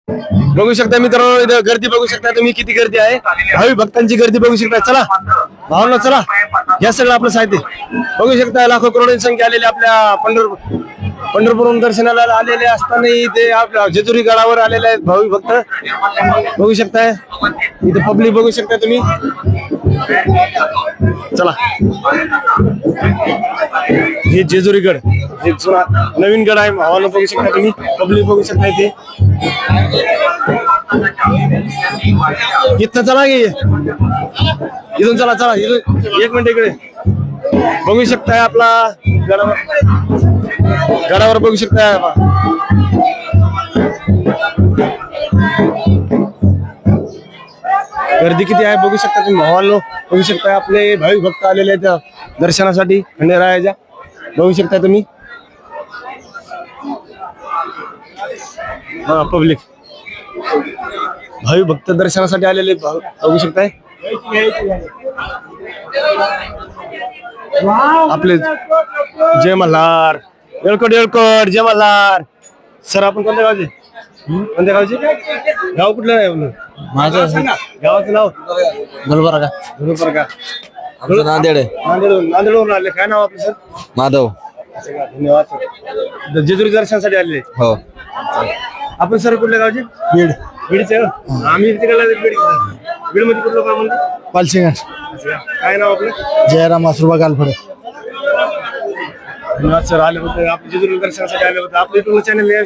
बघू शकता मित्रांनो, इथं गर्दी बघू शकता तुम्ही, किती गर्दी आहे. भावी भक्तांची गर्दी बघू शकता. चला भावना, चला या सगळं आपलं साहित्य बघू शकता. लाखो करोडोंची संख्या आलेली आपल्या पंढरपूरहून दर्शनाला आलेले असताना ते आपल्या जेजुरी गडावर आलेले आहेत भावी भक्त बघू शकताय. इथे पब्लिक बघू शकता तुम्ही. चला, हे जेजुरी गड, हे जुना नवीन गड आहे भावाला बघू शकता तुम्ही. पब्लिक बघू शकता इथे. इथं चला गे, इथून चला, चला इथून एक मिनिट इकडे बघू शकताय. आपला गडावर बघू शकताय. गर्दी किती आहे बघू शकता तुम्ही भावांनो. बघू शकता आपले भाविक भक्त आलेले आहेत दर्शनासाठी खंडेरायाच्या. बघू शकता तुम्ही. हा, पब्लिक भाविक भक्त दर्शनासाठी आलेले बघू शकताय. आपले जय मल्हार, येळकोट येळकोट, जय मल्हार. सर आपण कोणत्या गावचे? कोणत्या गावचे? गाव कुठलं आहे आपलं? माझं गावाचं नाव गुलबर्गा. गुलबर्गा. आमचं नांदेड आहे. नांदेडवरून आले. काय नाव आपलं सर? माधव. धन्यवाद सर. जेजुरी दर्शनासाठी आलेले. हो. आपण सर कुठल्या गावचे? बीड. बीडचे. आम्ही तिकडे बीड मध्ये कुठलं गाव म्हणतो? पालशिंगण. काय नाव आपलं? जयराम आसुरबा गालफडे. धन्यवाद सर आले होते. आपल्या जेजुरी दर्शनासाठी आले होते. आपल्या युट्यूब चॅनल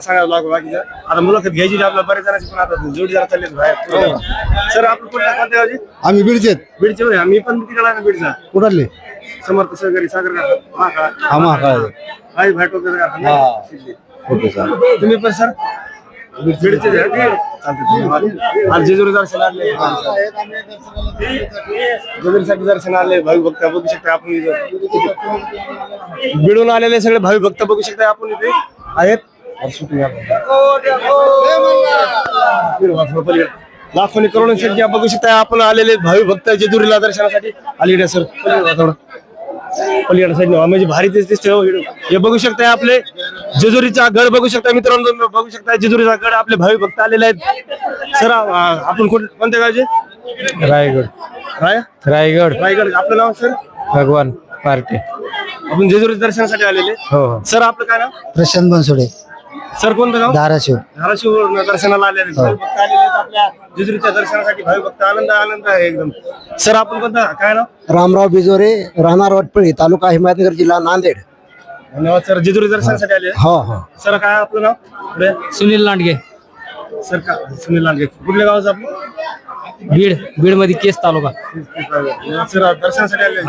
सांगायला लागू बाकीच्या. आता मुलाखत घ्यायची आपल्या बरेच जणांची, पण आता जोडीदार चालले बाहेर. सर आपण कोणत्या गावचे? आम्ही बीडचे. बीडचे होय. आम्ही पण तिकडे आहे बीडचा. कुठले? समर्थ सहकारी सागर काय भेट वगैरे. Okay sir. तुम्ही पण सर बीडचे आज जेजुरी दर्शन आले. जेजुरीसाठी दर्शन आले भाविक भक्त बघू शकता आपण. बीडून आलेले सगळे भाविक भक्त बघू शकता आपण इथे आहेत. लाखोनी करोडोंची संख्या बघू शकता आपण आलेले भाविक भक्त जेजुरीला दर्शनासाठी आलेले. सर थोडं पलीकडे साईड म्हणजे भारी दिसते. हे बघू शकताय आपले जेजुरीचा गड बघू शकता मित्रांनो. तुम्ही बघू शकता जेजुरीचा गड. आपले भाविक भक्त आलेले आहेत. सर आपण कोणत्या गावचे? रायगड. रायगड. रायगड. आपलं नाव सर? भगवान पार्टे. आपण जेजुरी दर्शनासाठी आलेले. हो. सर आपलं काय नाव? प्रशांत बनसोडे. सर कोणतं गाव? धाराशिव. धाराशिव दर्शनाला आलेले भाविक भक्त आलेले आहेत आपल्या जेजुरीच्या दर्शनासाठी. भाविक भक्त आनंद आहे एकदम. सर आपण कोणता काय नाव? रामराव बिजोरे, राहणार वटपळी, तालुका हिमायतनगर, जिल्हा नांदेड. धन्यवाद सर. जेजुरी दर्शनासाठी आले. हो हो. सर काय आपलं नाव? पुढे सुनील लांडगे. सर का? सुनील लांडगे. कुठल्या गावाचं आपलं? बीड मध्ये केस तालुका. सर दर्शनासाठी आले.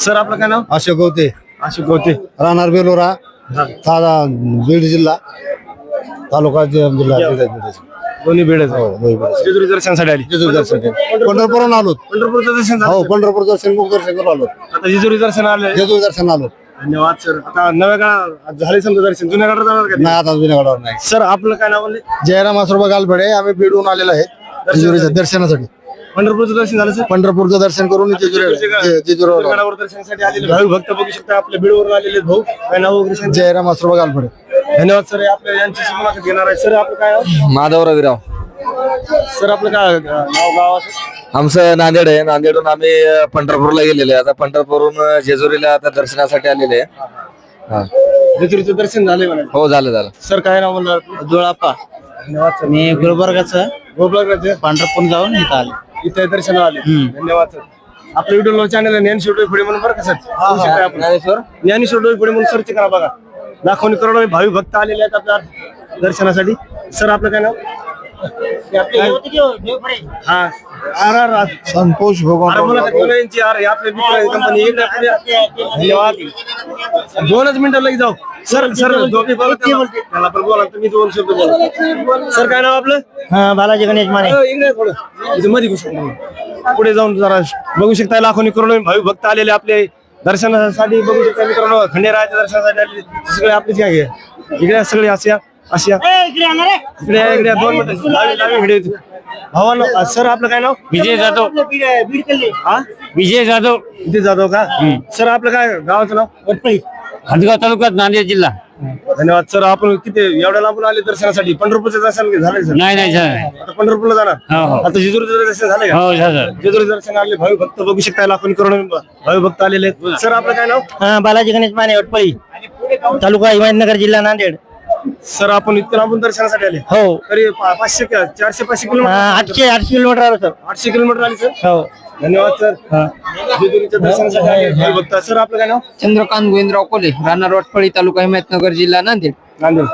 सर आपलं काय नाव? अशोक गवते. अशोक गवते. राहणार बेलोरा, बीड जिल्हा, तालुका जिल्हा. दोन्ही बीड. हो. जेजुरी दर्शनासाठी आली. जेजुरी दर्शन पंढरपूरहून आलो. पंढरपूरचं दर्शन झालं. हो, पंढरपूर दर्शन, मुख दर्शन करून आलो. आता जेजुरी दर्शन आले. जेजुरी दर्शन आलो. धन्यवाद सर. आता नव्या काळात झाले समजा दर्शन. जुन्या काळात जाणार का? नाही, आता जुन्यागडावर नाही. सर आपलं काय नाव म्हणले? जयराम आसुरबा गालफडे. आम्ही बीडहून आलेलो आहे जेजुरीच्या दर्शनासाठी. पंढरपूरचं दर्शन झालं सर. पंढरपूरचं दर्शन करून जेजुरीवर गडावर दर्शनासाठी आलेले भाविक भक्त बघू शकता. आपल्या बीडवरून आलेले भाऊ. काय नाव वगैरे? जयराम आसुरबा गालफडे. धन्यवाद सर. आपल्या यांच्याशी मुलाखत घेणार आहे. सर आपलं काय नाव? माधव रविराव. सर आपलं काय नाव गावाचं? आमचं नांदेड आहे. नांदेडून आम्ही पंढरपूरला गेलेले. आता पंढरपूरहून जेजुरीला आता दर्शनासाठी आलेले. जेजुरीचं दर्शन झालंय म्हणा. हो, झालं. सर काय नाव म्हणलं? जुळाप्पा. धन्यवाद सर. मी गुलबर्गाचं गोपाळगडचे पंढरपूर जाऊन इथं आले. इथे दर्शनाला आले. धन्यवाद सर. आपल्या व्हिडिओ चॅनल ज्ञानेश्वर डोईफोडे म्हणून बरं का सर? ज्ञानेश्वर डोईफोडे म्हणून सर्च करा बघा. लाखोनी करोडो भाविक भक्त आलेले आहेत आपल्या दर्शनासाठी. सर आपलं काय नाव? हा संतोष कंपनी. धन्यवाद. 2च मिनिटं लगेच जाऊ. सर त्याला पण बोला तुम्ही. 2 शब्द बोला. सर काय नाव आपलं? बालाजी गणेश माने. इकडे थोडं इथे मध्ये घुसून पुढे जाऊन जरा बघू शकता. लाखोनी करोडो भाविक भक्त आलेले आपले दर्शनासाठी. बघू शकता मित्रांनो खंडेरायाच्या दर्शनासाठी आलेले सगळे आपलेच काय इकडे सगळे आशिया इकडे 2 मिनिटं भावानं. सर आपलं काय नाव? विजय जाधव. हा विजय जाधव. इथे जाधव का? सर आपलं काय गावाचं नाव? वटपळी. हदगाव तालुक्यात नांदेड जिल्हा. धन्यवाद सर. आपण किती एवढ्या लांबून आले दर्शनासाठी? पंढरपूरचं दर्शन झालंय सर? नाही झालं. आता पंढरपूरला जाणार. हो. आता जेजुरीचं दर्शन झालंय का? हो झालं. जेजुरी दर्शन आले भावी भक्त बघू शकता, लाखोनी करोडो भावी भक्त आलेले आहेत. सर आपलं काय नाव? बालाजी गणेश माने वटपळी, तालुका हिमायतनगर, जिल्हा नांदेड. सर आपण इतके लांबून दर्शनासाठी आले? हो. तरी 400-500 किलोमीटर, 800 किलोमीटर आलो सर. 800 किलोमीटर आले सर. हो. धन्यवाद सर. जेजुरीच्या दर्शनासाठी आले भावी भक्त. सर आपलं काय नाव? चंद्रकांत गोविंदराव कोले, राहणार वटफळी, तालुका हिमायतनगर, जिल्हा नांदेड. नांदेड.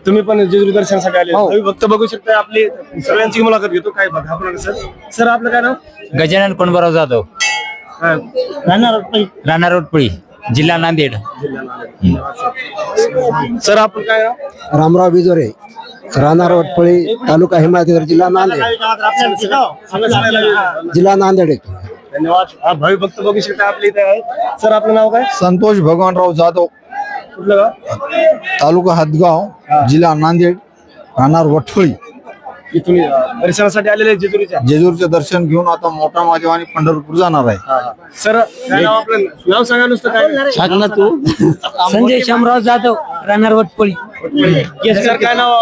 तुम्ही पण जेजुरी दर्शनासाठी आले? भावी भक्त बघू शकता. आपली सगळ्यांची मुलाखत घेतो. काय बघा आपण सर. सर आपलं काय नाव? गजानन कोंडबराव जाधव, काय? राहणार वटपळी, जिल्हा नांदेड. सर आपण काय नाव? रामराव बिजोरे, राहणार वटपळी, तालुका हिमायतनगर, जिल्हा नांदेड. जिल्हा नांदेड येतो. धन्यवाद. हा भावी भक्त बघू शकता आपल्या इथे आहे. सर आपलं नाव काय? संतोष भगवानराव जाधव, कुठलं गाव? तालुका हदगाव, जिल्हा नांदेड, राहणार वटफळी. इथून दर्शनासाठी आलेले आहेत जेजुरीच्या. जेजूरचं दर्शन घेऊन आता मोठा महादेव आणि पंढरपूर जाणार आहे. सर काय नाव आपलं? नाव सांगा नुसतं काय? सांग ना तू. संजय शामराव जाधव, राहणार वटपळी. सर काय नाव?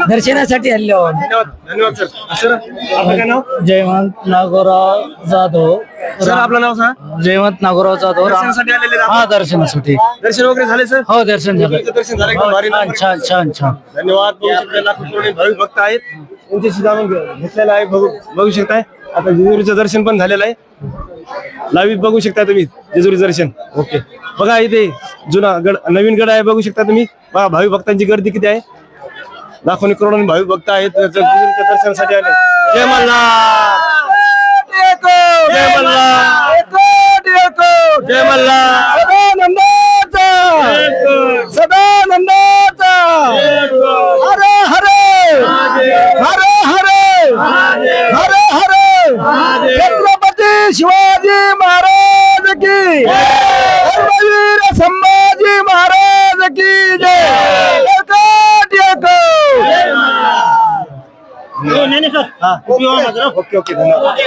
दर्शनासाठी आले. धन्यवाद. धन्यवाद सर. सर आपलं काय नाव? जयवंत नागोराव जाधव. सर आपलं नाव सांगा. जयवंत नागोराव जाधव. दर्शनासाठी आलेले आहेत हा, आपण? दर्शनासाठी. दर्शन वगैरे झाले सर? हो, दर्शन झालं. जेजुरीचं दर्शन झालं एकदम भारी ना? छान छान छान. धन्यवाद. बघू शकता लाखो करोडो भाविक भक्त आहेत. त्यांच्याशी जाणून घेतलेलं आहे. बघू शकताय. आता जेजुरीचं दर्शन पण झालेलं आहे. लाईव्ह बघू शकता तुम्ही जेजुरी दर्शन. ओके. बघा इथे जुना गड, नवीन गड आहे. बघू शकता तुम्ही. बघा भाविक भक्तांची गर्दी किती आहे. लाखोनी करोडो भाविक भक्त आहेत जेजुरीच्या दर्शनासाठी आले. जय मल्हार, जय मल्हार, जय मल्हार. सदानंदाचा हरे हरे हरे हरे हरे हरे. छत्रपती शिवाजी महाराज की, धर्मवीर संभाजी महाराज की जय. Okay okay. धन्यवाद.